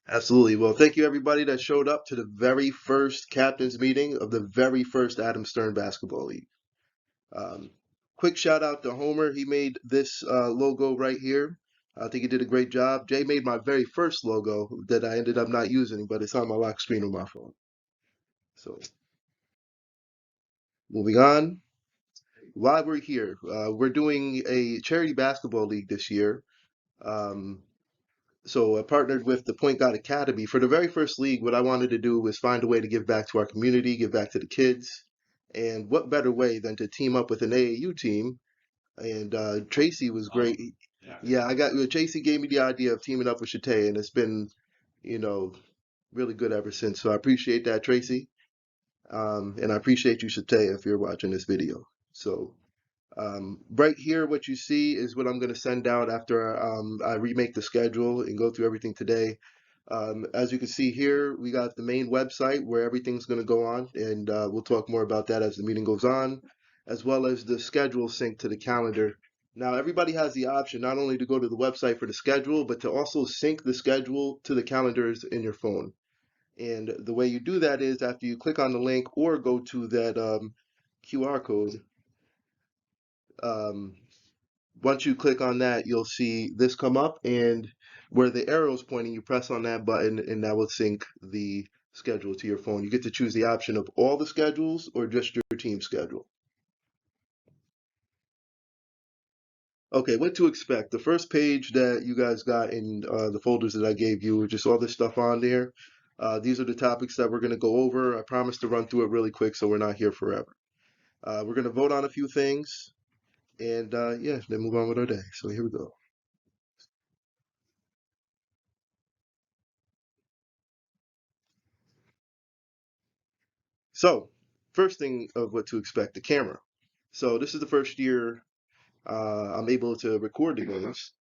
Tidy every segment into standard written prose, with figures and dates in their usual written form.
Absolutely. Well, thank you everybody that showed up to the very first captains meeting of the very first Adamstern Basketball League. Um, Quick shout out to Homer. He made this logo right here. I think he did a great job. Jay made my very first logo that I ended up not using, but it's on my lock screen on my phone. So moving on. While we're here, we're doing a charity basketball league this year. Um, So I partnered with the Point Guard Academy. For the very first league, what I wanted to do was find a way to give back to our community, give back to the kids. And what better way than to team up with an AAU team? And Tracy was great. Yeah, Tracy gave me the idea of teaming up with Shate, and it's been, you know, really good ever since. So I appreciate that, Tracy. And I appreciate you, Shate, if you're watching this video. So right here, what you see is what I'm going to send out after I remake the schedule and go through everything today. As you can see here, we got the main website where everything's going to go on, and we'll talk more about that as the meeting goes on, as well as the schedule sync to the calendar. Now, everybody has the option not only to go to the website for the schedule, but to also sync the schedule to the calendars in your phone. And the way you do that is after you click on the link or go to that QR code. Um, Once you click on that, you'll see this come up, and where the arrow is pointing, you press on that button, and that will sync the schedule to your phone. You get to choose the option of all the schedules or just your team schedule. Okay, what to expect. The first page that you guys got in the folders that I gave you, just all this stuff on there. These are the topics that we're going to go over. I promise to run through it really quick so we're not here forever. We're going to vote on a few things, and yeah, then move on with our day. So here we go. So, first thing of what to expect, the camera. So this is the first year I'm able to record the games.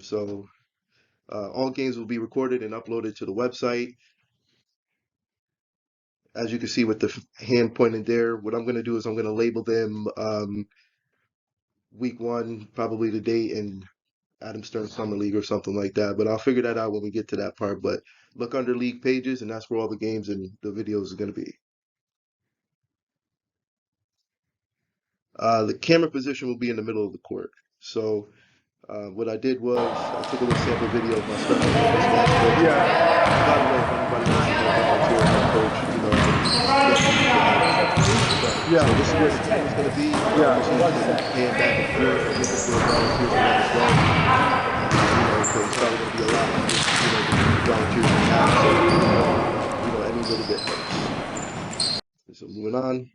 So all games will be recorded and uploaded to the website. As you can see with the hand pointed there, what I'm going to do is I'm going to label them week one, probably the date in Adamstern Summer League or something like that. But I'll figure that out when we get to that part. But look under league pages, and that's where all the games and the videos are going to be. The camera position will be in the middle of the court. So what I did was I took a little sample video of my special purpose basketball team. By the way, if anybody wants to go volunteer as a coach, you know, yeah. So this is where the team is going to be. Yeah. Obviously, you can hand back and forth. I'm looking for volunteers on that as well. You know, so it's probably going to be a lot of just, you know, the volunteers we have. So, you know, any little bit helps. So moving on.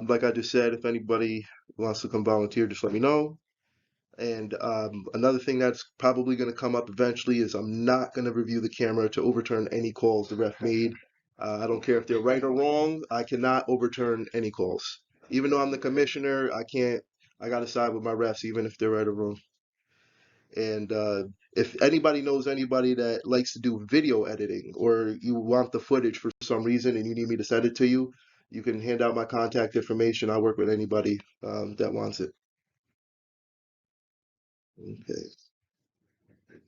Like I just said, if anybody wants to come volunteer, just let me know. And another thing that's probably going to come up eventually is I'm not going to review the camera to overturn any calls the ref made. I don't care if they're right or wrong. I cannot overturn any calls. Even though I'm the commissioner, I can't. I got to side with my refs, even if they're right or wrong. And if anybody knows anybody that likes to do video editing, or you want the footage for some reason and you need me to send it to you, you can hand out my contact information. I'll work with anybody that wants it. Okay.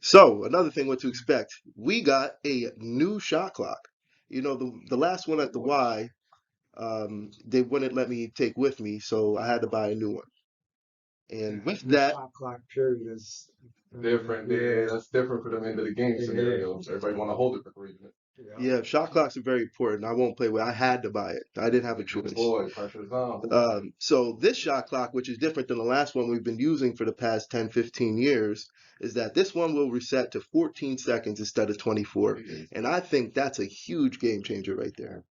So another thing, what to expect. We got a new shot clock. You know, the last one at the Y, they wouldn't let me take with me, so I had to buy a new one. And with that, Shot clock period is different. Yeah, that's different for them end of the game scenarios. Everybody want to hold it for 3 minutes. yeah, shot clocks are very important. I won't play with. I had to buy it. I didn't have a choice. Boy, pressure's on. So this shot clock, which is different than the last one we've been using for the past 10, 15 years, is that this one will reset to 14 seconds instead of 24. And I think that's a huge game changer right there.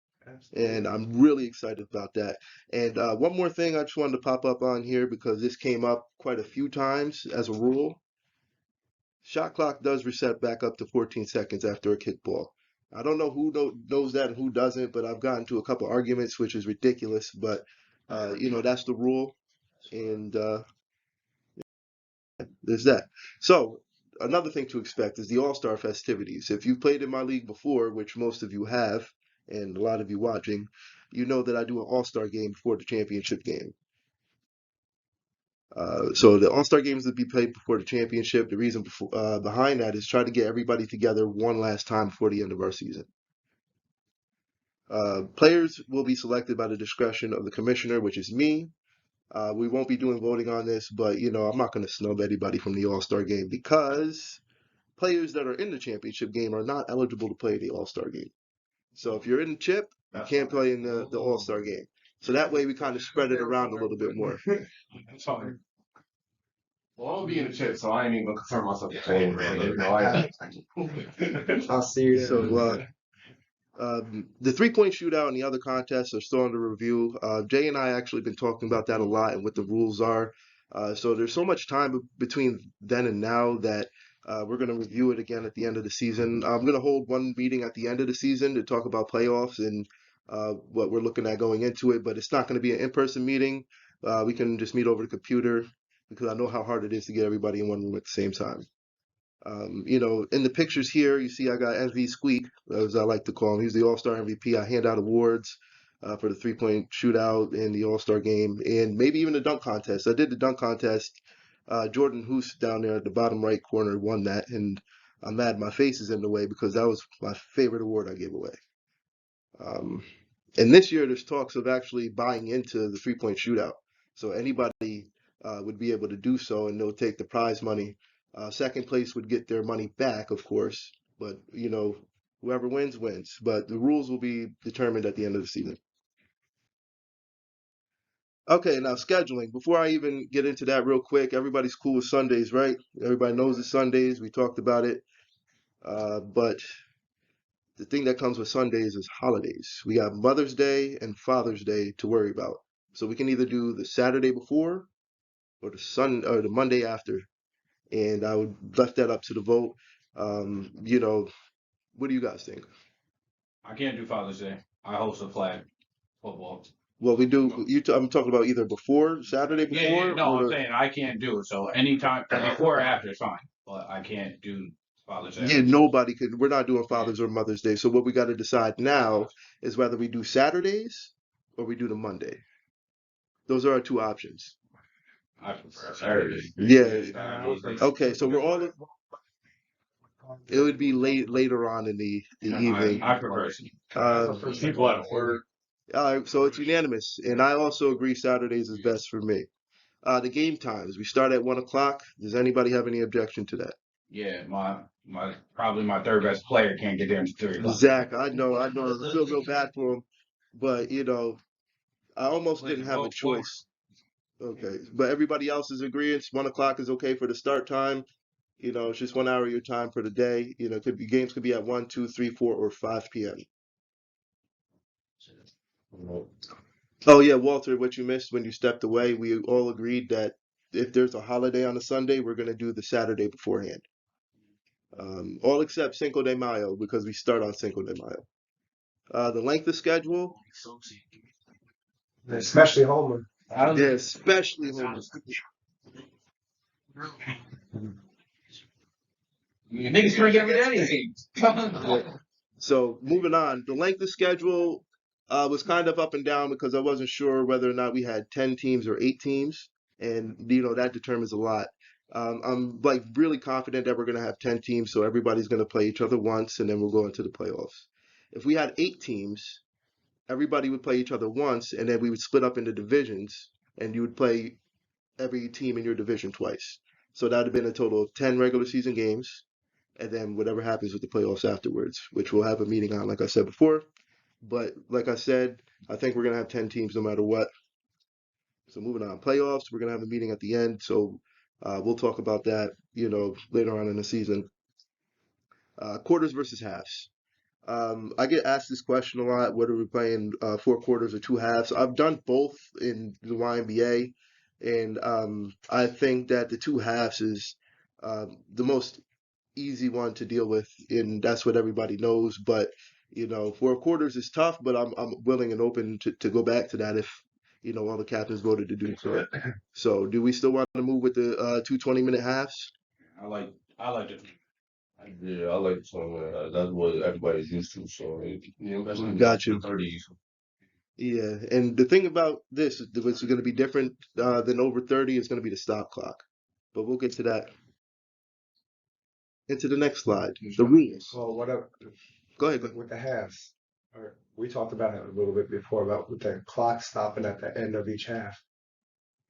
And I'm really excited about that. And one more thing I just wanted to pop up on here because this came up quite a few times as a rule. Shot clock does reset back up to 14 seconds after a kickball. I don't know who knows that and who doesn't, but I've gotten to a couple arguments, which is ridiculous. But you know, that's the rule, and there's that. So another thing to expect is the All-Star festivities. If you've played in my league before, which most of you have, and a lot of you watching, you know that I do an All-Star game before the championship game. So the All-Star games would be played before the championship. The reason behind that is try to get everybody together one last time before the end of our season. Players will be selected by the discretion of the commissioner, which is me. We won't be doing voting on this, but I'm not going to snub anybody from the All-Star game because players that are in the championship game are not eligible to play the All-Star game. So if you're in the chip, you can't play in the All-Star game. So that way we kind of spread it around a little bit more. Well, I'm gonna be in the chip, so I ain't even gonna concern myself with playing. I'll see you. So the three-point shootout and the other contests are still under review. Jay and I actually been talking about that a lot and what the rules are. So there's so much time between then and now that we're going to review it again at the end of the season. I'm going to hold one meeting at the end of the season to talk about playoffs and what we're looking at going into it, but it's not going to be an in-person meeting. We can just meet over the computer because I know how hard it is to get everybody in one room at the same time. In the pictures here, you see I got MV Squeak, as I like to call him. He's the All-Star MVP. I hand out awards for the three-point shootout and the All-Star game, and maybe even the dunk contest. I did the dunk contest. Jordan Hoos down there at the bottom right corner won that, and I'm mad my face is in the way because that was my favorite award I gave away. And this year, there's talks of actually buying into the three-point shootout. So anybody would be able to do so, and they'll take the prize money. Second place would get their money back, of course, but whoever wins, wins. But the rules will be determined at the end of the season. Okay, now scheduling. Before I even get into that real quick, everybody's cool with Sundays, right? Everybody knows it's Sundays. We talked about it. But the thing that comes with Sundays is holidays. We got Mother's Day and Father's Day to worry about. So we can either do the Saturday before or the Monday after. And I would left that up to the vote. What do you guys think? I can't do Father's Day. I host a flag football. Well, we do. I'm talking about either before Saturday before No, or I'm saying I can't do it. So anytime before or after is fine, but I can't do Father's Day. yeah, nobody could. We're not doing Father's or Mother's Day. So what we got to decide now is whether we do Saturdays or we do the Monday. Those are our two options. I prefer Saturday. Yeah. Okay, so it would be later on in the evening. I prefer. People at work. So it's unanimous, and I also agree Saturdays is best for me. The game times, we start at 1 o'clock. Does anybody have any objection to that? Yeah, probably my third best player can't get there until 3 o'clock. Zach, I know, I feel real bad for him, but I almost didn't have a choice. Okay, but everybody else is agreeing 1 o'clock is okay for the start time. It's just 1 hour of your time for the day. Games could be at 1, 2, 3, 4, or 5 p.m. Oh yeah, Walter, what you missed when you stepped away, we all agreed that if there's a holiday on a Sunday, we're gonna do the Saturday beforehand. All except Cinco de Mayo because we start on Cinco de Mayo. The length of schedule, Especially Homer. yeah, especially home. Niggas drink every day. Yeah. So moving on, the length of schedule was kind of up and down because I wasn't sure whether or not we had 10 teams or 8 teams, and that determines a lot. I'm like really confident that we're going to have 10 teams, so everybody's going to play each other once, and then we'll go into the playoffs. If we had 8 teams, everybody would play each other once, and then we would split up into divisions, and you would play every team in your division twice. So that would have been a total of 10 regular season games, and then whatever happens with the playoffs afterwards, which we'll have a meeting on, like I said before. But like I said, I think we're going to have 10 teams no matter what. So moving on, playoffs, we're going to have a meeting at the end. So we'll talk about that, later on in the season. Quarters versus halves. I get asked this question a lot, whether we're playing 4 quarters or 2 halves. I've done both in the YNBA, and I think that the 2 halves is the most easy one to deal with, and that's what everybody knows. But 4 quarters is tough, but I'm willing and open to go back to that if all the captains voted to do so. So, do we still want to move with the 2 20-minute halves? I like it. Yeah, I like the 20 minute. That's what everybody's used to. So Got you. 30s. Yeah, and the thing about this, what's going to be different than over 30 is going to be the stop clock. But we'll get to that into the next slide. The rules. Well, what up Go ahead. Go ahead. with the halves? We talked about it a little bit before about with the clock stopping at the end of each half.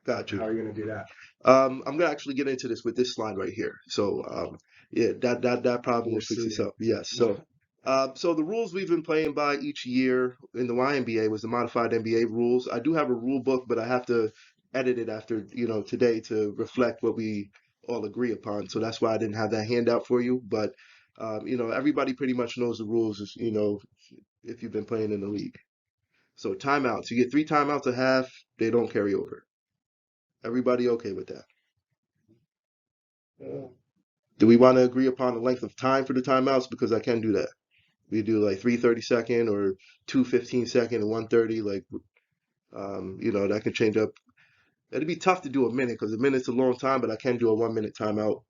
Got How you. are you gonna do that? I'm gonna actually get into this with this slide right here. So, yeah, that problem will fix itself. Yes. So the rules we've been playing by each year in the YNBA was the modified NBA rules. I do have a rule book, but I have to edit it after, today to reflect what we all agree upon. So that's why I didn't have that handout for you. But, everybody pretty much knows the rules, if you've been playing in the league. So timeouts, you get 3 timeouts a half, they don't carry over. Everybody okay with that? Do we want to agree upon the length of time for the timeouts? Because I can do that. We do like 3 30-second or 2 15-second and 130. Like, that can change up. It'd be tough to do a minute because a minute's a long time, but I can do a 1 minute timeout.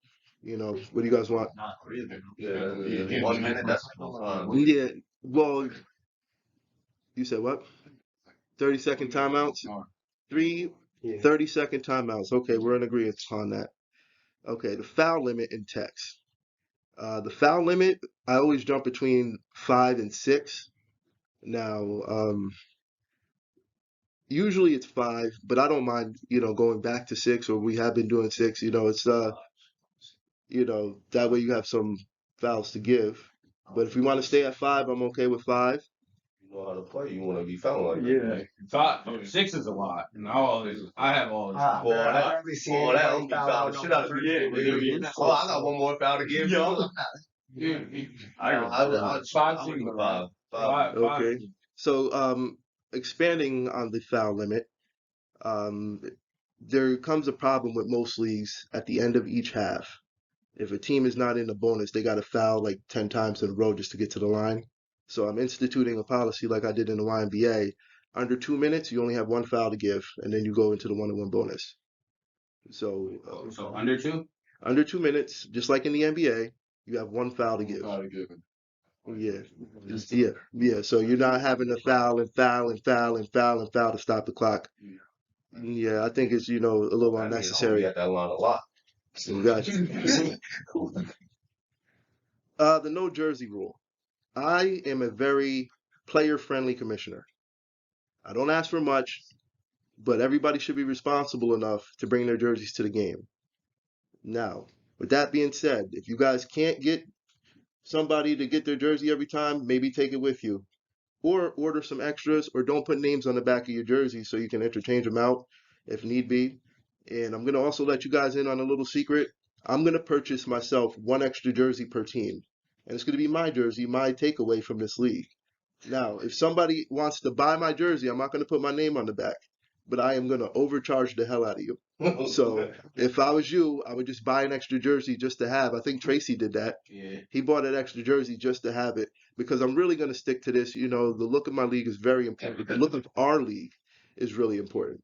What do you guys want? Not really. Yeah, 1 minute. That's fine. Yeah. Well, you said what? 30-second timeouts? Three Yeah. 30-second timeouts. Okay, we're in agreement on that. Okay, the foul limit in text. The foul limit, I always jump between 5 and 6. Now, usually it's 5, but I don't mind, going back to 6, or we have been doing 6. It's that way you have some fouls to give. But if we want to stay at 5, I'm okay with 5. You know how to play. You want to be fouling like that. Yeah. 6 is a lot, and I have all this. I've barely seen All that, anybody I'm be foul fouling out shit out of number you. three. Oh, I got one more foul to give. I Five would seems do around. five. Okay. So, expanding on the foul limit, um, there comes a problem with most leagues at the end of each half. If a team is not in the bonus, they got to foul like 10 times in a row just to get to the line. So I'm instituting a policy like I did in the YNBA. Under 2 minutes, you only have one foul to give, and then you go into the 1-on-1 bonus. So So under 2? under 2 minutes, just like in the NBA, you have one foul to give. Yeah, yeah. So you're not having to foul and foul and foul and foul and foul to stop the clock. Yeah, I think it's a little unnecessary. At that line a lot. Gotcha. The no jersey rule. I am a very player-friendly commissioner. I don't ask for much, but everybody should be responsible enough to bring their jerseys to the game. Now, with that being said, if you guys can't get somebody to get their jersey every time, maybe take it with you. Or order some extras, or don't put names on the back of your jersey so you can interchange them out if need be. And I'm going to also let you guys in on a little secret. I'm going to purchase myself one extra jersey per team. And it's going to be my jersey, my takeaway from this league. Now, if somebody wants to buy my jersey, I'm not going to put my name on the back, but I am going to overcharge the hell out of you. So if I was you, I would just buy an extra jersey just to have. I think Tracy did that. Yeah. He bought an extra jersey just to have it because I'm really going to stick to this. The look of my league is very important. The look of our league is really important.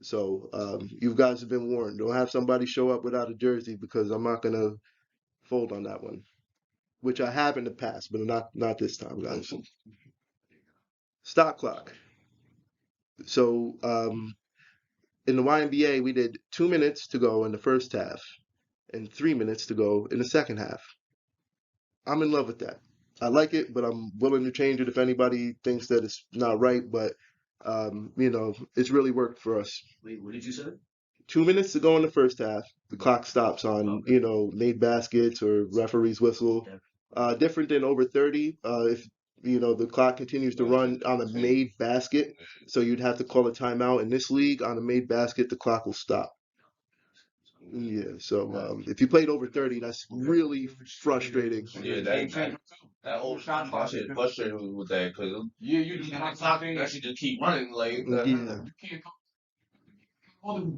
So you guys have been warned. Don't have somebody show up without a jersey because I'm not going to fold on that one, which I have in the past, but not this time, guys. Stop clock. So in the YNBA, we did 2 minutes to go in the first half and 3 minutes to go in the second half. I'm in love with that. I like it, but I'm willing to change it if anybody thinks that it's not right. But it's really worked for us. Wait, what did you say? 2 minutes to go in the first half. The clock stops on made baskets or referee's whistle. Different than over 30. If the clock continues to run on a made basket, so you'd have to call a timeout. In this league, on a made basket, the clock will stop. Yeah, so if you played over 30, that's really frustrating. Yeah, that whole shot clock shit frustrating with that because you just got something that should just keep running like Yeah. you can't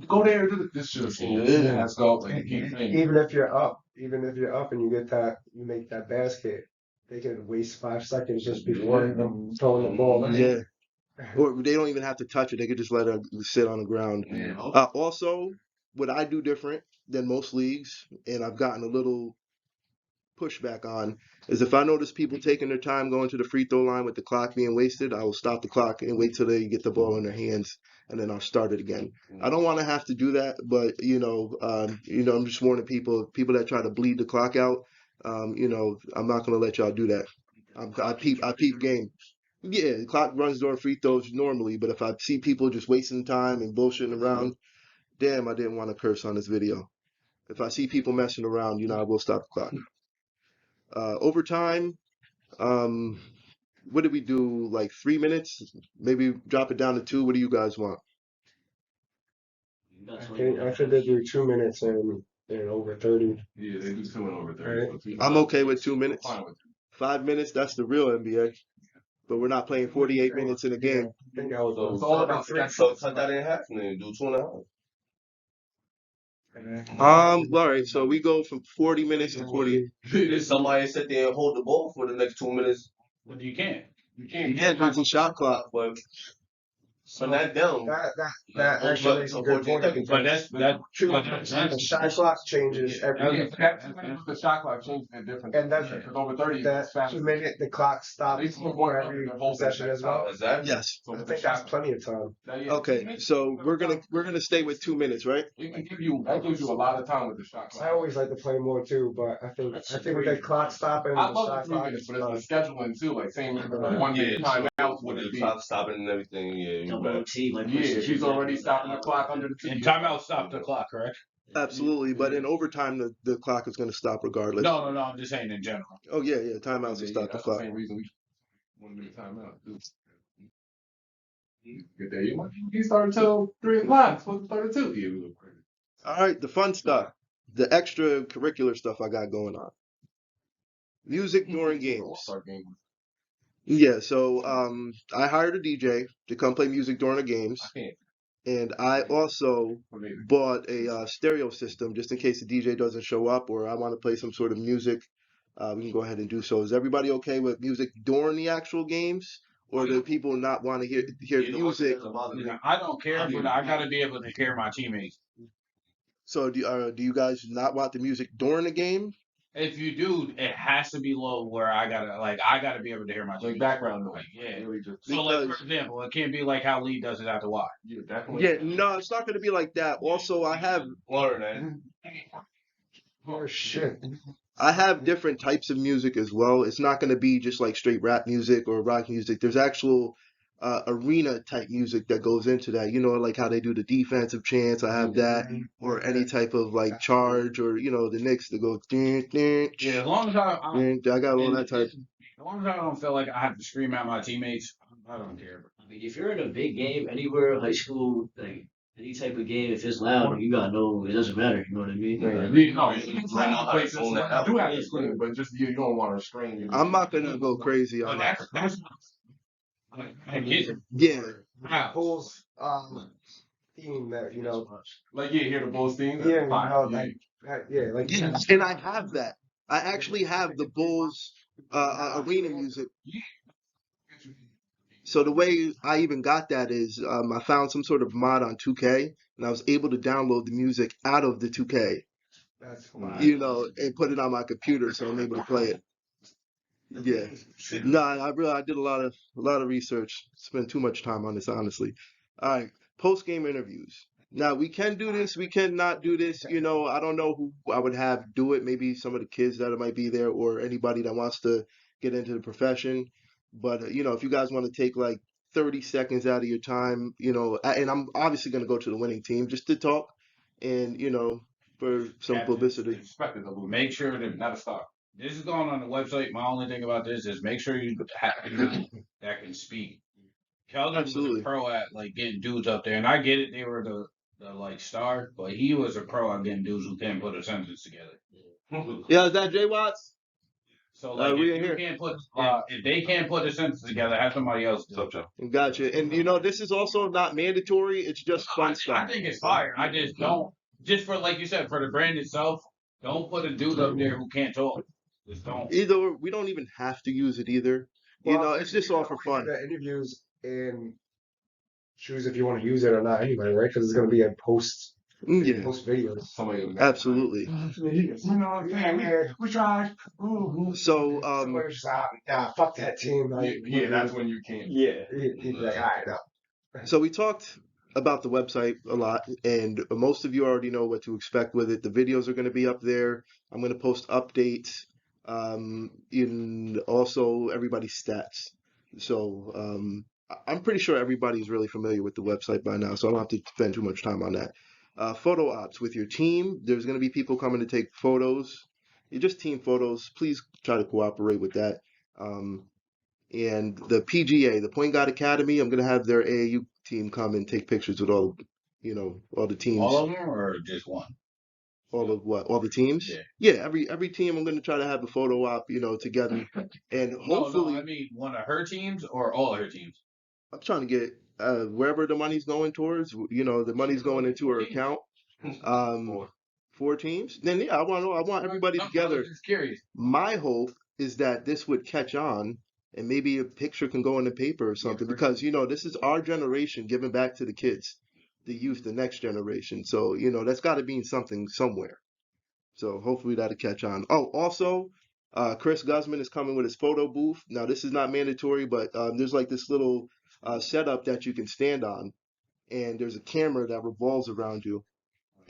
go there and do this shit. It has to go like you keep playing. Even if you're up and you make that basket, they can waste 5 seconds just before them throwing the ball in. Yeah. Or they don't even have to touch it. They could just let it sit on the ground. Yeah. Also, what I do different than most leagues, and I've gotten a little pushback on is if I notice people taking their time going to the free throw line with the clock being wasted, I will stop the clock and wait till they get the ball in their hands, and then I'll start it again. I don't want to have to do that, but I'm just warning people that try to bleed the clock out. I'm not gonna let y'all do that. I peep game. Yeah, the clock runs during free throws normally, but if I see people just wasting time and bullshitting around, damn, I didn't want to curse on this video. If I see people messing around, I will stop the clock. Overtime, um, what did we do? Like 3 minutes? Maybe drop it down to two. What do you guys want? I think they do 2 minutes and over 30. Yeah, they do 2 and over 30. Right. I'm okay with 2 minutes. Fine with 5 minutes, that's the real NBA. But we're not playing 48 minutes in a game. I think I was So it's all about so cut that in half and then do 2.5. All right, so we go from 40 minutes to 40. If somebody sit there and hold the ball for the next 2 minutes, But you can't. Yeah, there's a shot clock. but that down. That actually is a good point. But that's The shot clock changes every. The shot clock changes it different. And that's Because over 30, that it's fast. 2 minute the clock stops They score for more every than the whole possession as well. Exactly. Yes. So I with think the that's shot- plenty of time. Okay, so we're gonna stay with 2 minutes, right? It can give you that gives you a lot of time with the shot clock. I always like to play more too, but I think with the clock stopping and I the love shot the 3 clock, minutes, but it's the scheduling too. Like saying 1 minute timeout would it be? Clock stopping and everything. Yeah, you Double bet. T, like Yeah, she's already stopping the clock under the two. and timeout stop the clock, correct? Absolutely, but in overtime, the clock is gonna stop regardless. No. I'm just saying in general. Oh yeah, timeouts will stop the That's clock. the same reason we 1 minute timeout. Get there. You start until 3 o'clock. Supposed to start at 2. Yeah, we look crazy. All right, the fun stuff, the extracurricular stuff I got going on. Music during games. Start game. Yeah, so I hired a DJ to come play music during the games, I can't. and I also Amazing. bought a stereo system just in case the DJ doesn't show up or I want to play some sort of music. We can go ahead and do so. Is everybody okay with music during the actual games, or do people not want to hear Yeah, the one music? thing that bothers me- I don't care, but I gotta be able to hear my teammates. So do you guys not want the music during the game? If you do, it has to be low where I gotta be able to hear my Like teammates. background noise. Yeah. Really just. So like Because- for example, it can't be like how Lee does it at the Y. Yeah, definitely. Yeah, no, it's not going to be like that. Also, I have Word, man. oh shit. different types of music as well. It's not going to be just like straight rap music or rock music. There's actual arena type music that goes into that. Like how they do the defensive chants. I have that, or any type of like charge, or the Knicks that go. Yeah, as long as I got all that type. as long as I don't feel like I have to scream at my teammates, I don't care. I mean, if you're in a big game anywhere, high school, like any type of game, if it's loud, you gotta know it doesn't matter. You know what I mean? You do have to scream, but just you don't want to strain. I'm not going to go crazy on that. That's I get it. Yeah, Wow. Bulls theme that Like hear the Bulls theme. Yeah, Fine, like like yeah, and I have that. I actually have the Bulls arena music. So the way I even got that is I found some sort of mod on 2K, and I was able to download the music out of the 2K, that's fine. and put it on my computer, so I'm able to play it. Yeah, no, I did a lot of research. Spent too much time on this, honestly. All right, post game interviews. Now we can do this, we cannot do this. I don't know who I would have do it. Maybe some of the kids that might be there, or anybody that wants to get into the profession. But if you guys want to take like 30 seconds out of your time, and I'm obviously going to go to the winning team just to talk, and for some Captain. publicity. Expected to lose. Make sure that Not a stop. this is going on the website. My only thing about this is make sure you have people that can speak. Keldon was Absolutely. a pro at like getting dudes up there, and I get it. They were the like star, but he was a pro at getting dudes who can't put a sentence together. Yeah, is that Jay Watts? So like, we if in you here. can't put if they can't put a sentence together, have somebody else do it. Gotcha. And this is also not mandatory. It's just fun I stuff. think it's fire. I just don't. Just for like you said, for the brand itself, don't put a dude up there who can't talk. Just don't. Either we don't even have to use it either. It's just all for fun. The interviews and choose if you want to use it or not anyway, right? Because it's going to be a post They Yeah, post videos. Somebody got absolutely. You know, yeah, we tried. So, Somebody just nah, fuck that team. Like, Yeah, that's when you can't. Yeah. he'd be like, all right, no. so we talked about the website a lot, and most of you already know what to expect with it. The videos are going to be up there. I'm going to post updates, in also everybody's stats. So, I'm pretty sure everybody's really familiar with the website by now, so I don't have to spend too much time on that. Photo ops with your team. There's going to be people coming to take photos. Just team photos. Please try to cooperate with that. Um, and the PGA, the Point Guard Academy, I'm gonna have their AAU team come and take pictures with all, all the teams. All of them or just one? All of what? All the teams? Yeah. Yeah, every team. I'm gonna try to have a photo op, together, and No, hopefully, I mean one of her teams or all her teams. I'm trying to get wherever the money's going towards. The money's going into her account. Um, 4 teams. Then yeah, I want everybody No, I together. was just curious. My hope is that this would catch on and maybe a picture can go in the paper or something for because this is our generation giving back to the kids, the youth, the next generation. So that's got to be something somewhere. So hopefully that'll catch on. Oh, also, Chris Guzman is coming with his photo booth. Now this is not mandatory, but there's like this little setup that you can stand on, and there's a camera that revolves around you,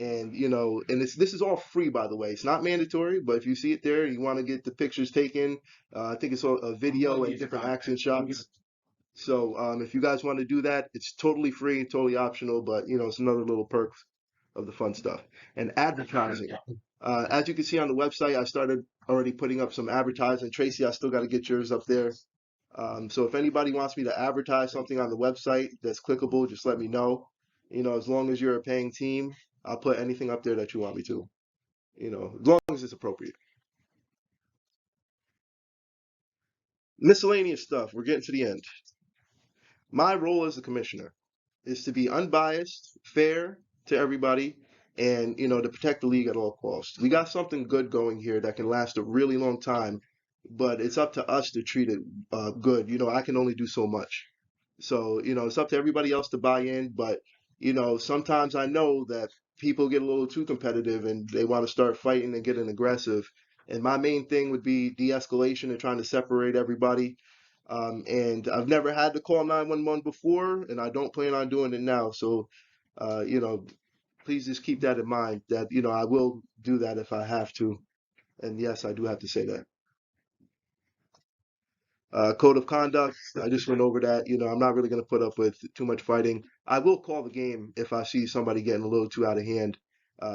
and and this is all free, by the way. It's not mandatory, but if you see it there and you want to get the pictures taken, I think it's all a video and different action shots. So if you guys want to do that, it's totally free, totally optional, but it's another little perk of the fun stuff. And advertising. As you can see on the website, I started already putting up some advertising. Tracy, I still got to get yours up there. So if anybody wants me to advertise something on the website that's clickable, just let me know. As long as you're a paying team, I'll put anything up there that you want me to. As long as it's appropriate. Miscellaneous stuff. We're getting to the end. My role as the commissioner is to be unbiased, fair to everybody, and to protect the league at all costs. We got something good going here that can last a really long time, but it's up to us to treat it good. I can only do so much. So, it's up to everybody else to buy in, but sometimes I know that people get a little too competitive and they want to start fighting and getting aggressive. And my main thing would be de-escalation and trying to separate everybody. And I've never had to call 911 before, and I don't plan on doing it now. So, please just keep that in mind that, I will do that if I have to. And yes, I do have to say that. Code of conduct, I just went over that. I'm not really going to put up with too much fighting. I will call the game if I see somebody getting a little too out of hand,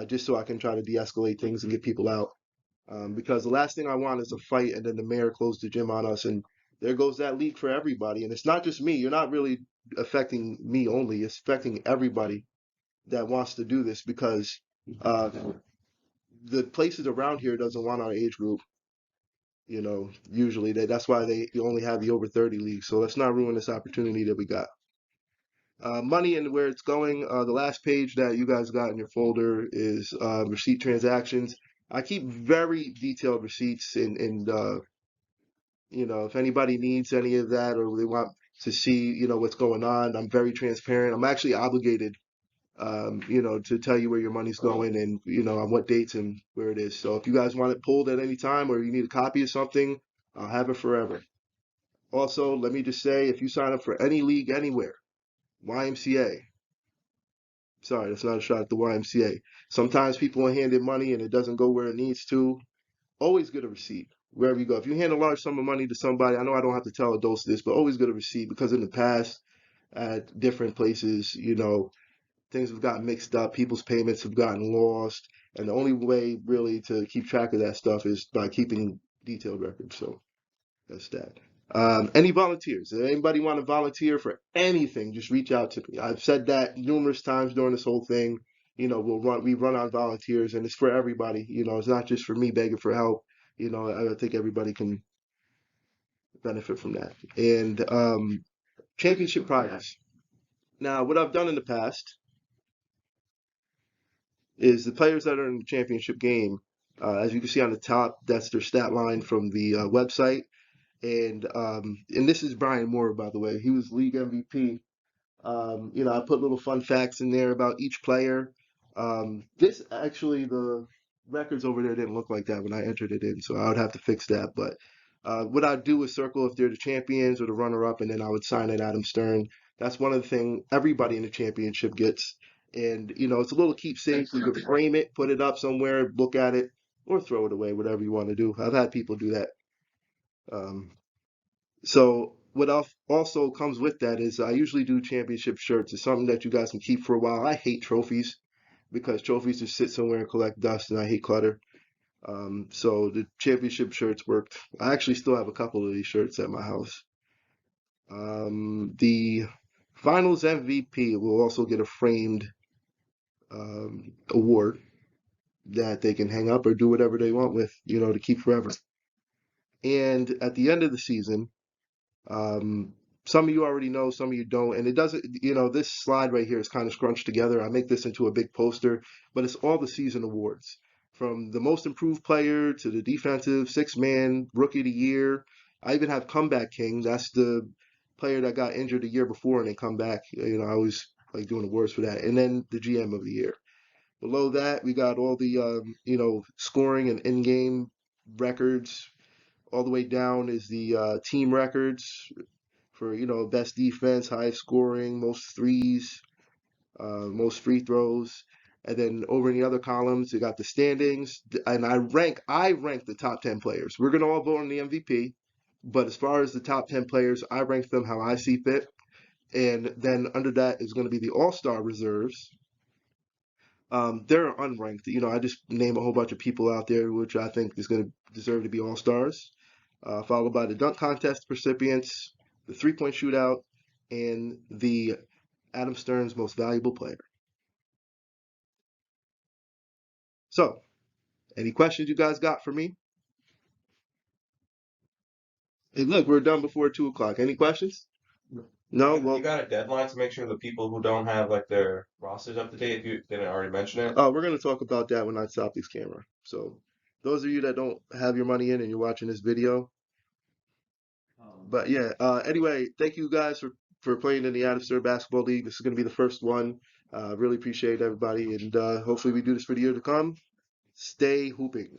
just so I can try to de-escalate things and get people out. Because the last thing I want is a fight and then the mayor closed the gym on us, and there goes that league for everybody. And it's not just me. You're not really affecting me only. It's affecting everybody that wants to do this because uh, the places around here doesn't want our age group. Usually that's why they only have the over 30 league. So let's not ruin this opportunity that we got. Money and where it's going. The last page that you guys got in your folder is receipt transactions. I keep very detailed receipts, and if anybody needs any of that or they want to see, what's going on, I'm very transparent. I'm actually obligated, to tell you where your money's going and, on what dates and where it is. So if you guys want it pulled at any time or you need a copy of something, I'll have it forever. Also, let me just say, if you sign up for any league anywhere, YMCA, sorry, that's not a shot at the YMCA. Sometimes people are handed money and it doesn't go where it needs to. Always get a receipt wherever you go. If you hand a large sum of money to somebody, I know I don't have to tell adults this, but always get a receipt because in the past, at different places, things have gotten mixed up, people's payments have gotten lost, and the only way really to keep track of that stuff is by keeping detailed records. So that's that. Any volunteers? If anybody want to volunteer for anything, just reach out to me. I've said that numerous times during this whole thing. We run on volunteers, and it's for everybody. It's not just for me begging for help. I think everybody can benefit from that. And championship prizes. Now, what I've done in the past is the players that are in the championship game. As you can see on the top, that's their stat line from the website. And this is Brian Moore, by the way. He was league MVP. I put little fun facts in there about each player. This actually, the records over there didn't look like that when I entered it in, so I would have to fix that. But what I'd do is circle if they're the champions or the runner-up, and then I would sign it Adam Stern. That's one of the things everybody in the championship gets. And, it's a little keepsake. You could frame it, put it up somewhere, look at it, or throw it away, whatever you want to do. I've had people do that. Um, so what also comes with that is I usually do championship shirts. It's something that you guys can keep for a while. I hate trophies because trophies just sit somewhere and collect dust, and I hate clutter. So the championship shirts worked. I actually still have a couple of these shirts at my house. The finals MVP will also get a framed award that they can hang up or do whatever they want with, to keep forever. And at the end of the season, Um, some of you already know, some of you don't, and it doesn't, this slide right here is kind of scrunched together. I make this into a big poster, but it's all the season awards from the most improved player to the defensive six-man rookie of the year. I even have comeback king. That's the player that got injured the year before and then come back. I always like doing awards for that. And then the GM of the year. Below that, we got all the, scoring and in-game records. All the way down is the team records for best defense, highest scoring, most threes, most free throws, and then over in the other columns you got the standings. And I rank the top 10 players. We're gonna all vote on the MVP, but as far as the top 10 players, I rank them how I see fit. And then under that is going to be the All-Star reserves. They're unranked. I just name a whole bunch of people out there which I think is going to deserve to be All-Stars, followed by the dunk contest recipients, the three-point shootout, and the Adam Stern's most valuable player. So, any questions you guys got for me? Hey, look, we're done before 2 o'clock. Any questions? No? You Well, got a deadline to make sure the people who don't have like their rosters up to date, if you didn't already mention it. we're going to talk about that when I stop this camera. So, those of you that don't have your money in and you're watching this video, but yeah, anyway, thank you guys for playing in the Adamstern Basketball League. This is going to be the first one. Really appreciate everybody, and hopefully we do this for the year to come. Stay hooping.